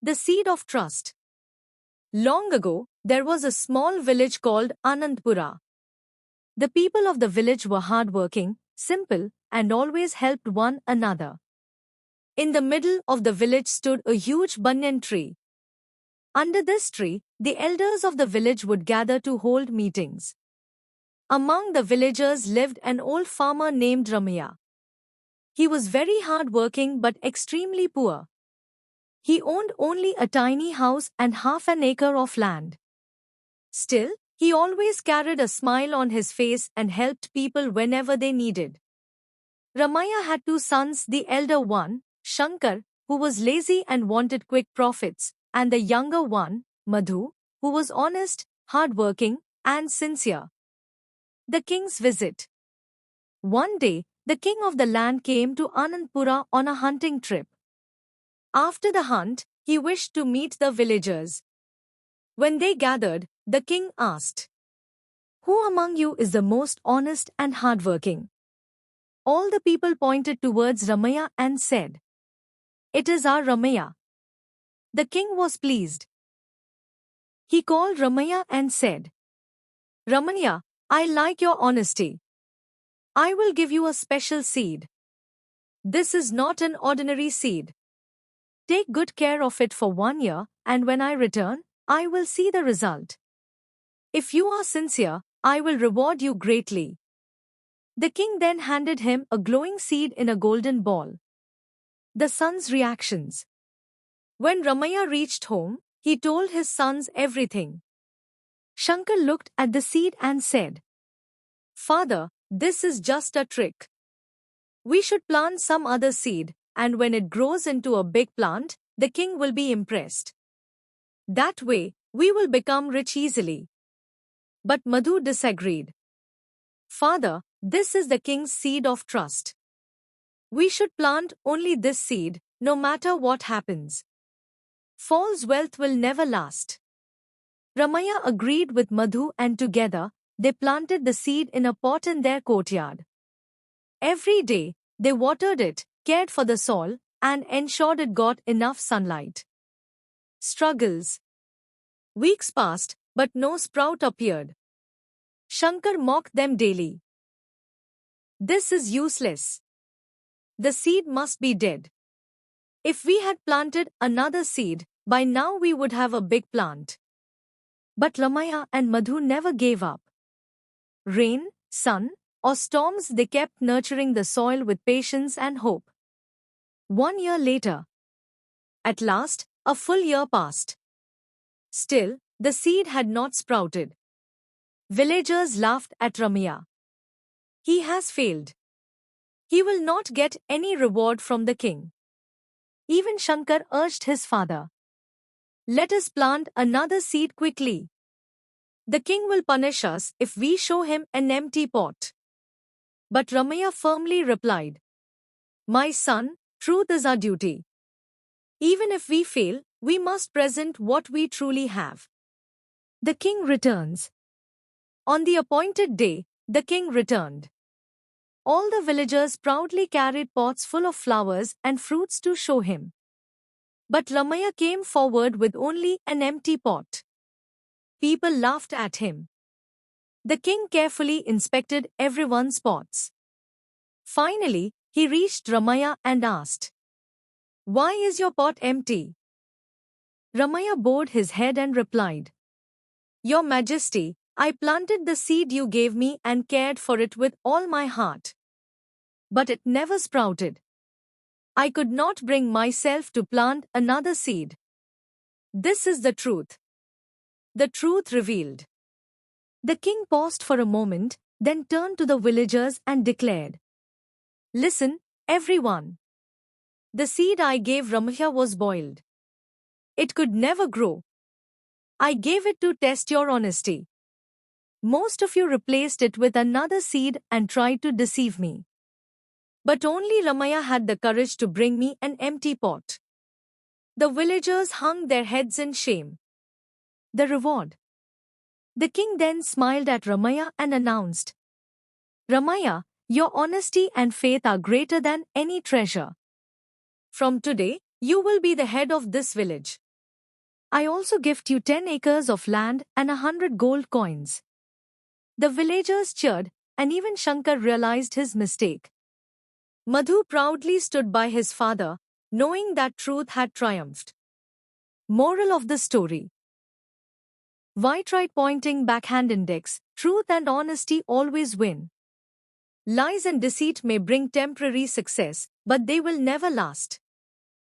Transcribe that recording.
The seed of trust. Long ago, there was a small village called Anandpura. The people of the village were hardworking, simple, and always helped one another. In the middle of the village stood a huge banyan tree. Under this tree, the elders of the village would gather to hold meetings. Among the villagers lived an old farmer named Ramaya. He was very hardworking but extremely poor. He owned only a tiny house and half an acre of land. Still, he always carried a smile on his face and helped people whenever they needed. Ramaya had two sons, the elder one, Shankar, who was lazy and wanted quick profits, and the younger one, Madhu, who was honest, hardworking, and sincere. The king's visit. One day, the king of the land came to Anandpura on a hunting trip. After the hunt, he wished to meet the villagers. When they gathered, the king asked, "Who among you is the most honest and hardworking?" All the people pointed towards Ramaya and said, "It is our Ramaya." The king was pleased. He called Ramaya and said, "Ramaya, I like your honesty. I will give you a special seed. This is not an ordinary seed. Take good care of it for 1 year, and when I return, I will see the result. If you are sincere, I will reward you greatly." The king then handed him a glowing seed in a golden ball. The son's reactions. When Ramaya reached home, he told his sons everything. Shankar looked at the seed and said, "Father, this is just a trick. We should plant some other seed, and when it grows into a big plant, the king will be impressed. That way, we will become rich easily." But Madhu disagreed. "Father, this is the king's seed of trust. We should plant only this seed, no matter what happens. False wealth will never last." Ramaya agreed with Madhu, and together, they planted the seed in a pot in their courtyard. Every day, they watered it, cared for the soil, and ensured it got enough sunlight. Struggles. Weeks passed, but no sprout appeared. Shankar mocked them daily. "This is useless. The seed must be dead. If we had planted another seed, by now we would have a big plant." But Ramaya and Madhu never gave up. Rain, sun, or storms, they kept nurturing the soil with patience and hope. 1 year later. At last, a full year passed. Still, the seed had not sprouted. Villagers laughed at Ramaya. "He has failed. He will not get any reward from the king." Even Shankar urged his father, "Let us plant another seed quickly. The king will punish us if we show him an empty pot." But Ramaya firmly replied, "My son, truth is our duty. Even if we fail, we must present what we truly have." The king returns. On the appointed day, the king returned. All the villagers proudly carried pots full of flowers and fruits to show him. But Ramaya came forward with only an empty pot. People laughed at him. The king carefully inspected everyone's pots. Finally, he reached Ramaya and asked, "Why is your pot empty?" Ramaya bowed his head and replied, "Your Majesty, I planted the seed you gave me and cared for it with all my heart. But it never sprouted. I could not bring myself to plant another seed. This is the truth." The truth revealed. The king paused for a moment, then turned to the villagers and declared, "Listen, everyone. The seed I gave Ramaya was boiled. It could never grow. I gave it to test your honesty. Most of you replaced it with another seed and tried to deceive me. But only Ramaya had the courage to bring me an empty pot." The villagers hung their heads in shame. The reward. The king then smiled at Ramaya and announced, "Ramaya, your honesty and faith are greater than any treasure. From today, you will be the head of this village." I also gift you 10 acres of land and 100 gold coins. The villagers cheered, and even Shankar realized his mistake. Madhu proudly stood by his father, knowing that truth had triumphed. Moral of the story: White right pointing backhand index, truth and honesty always win. Lies and deceit may bring temporary success, but they will never last.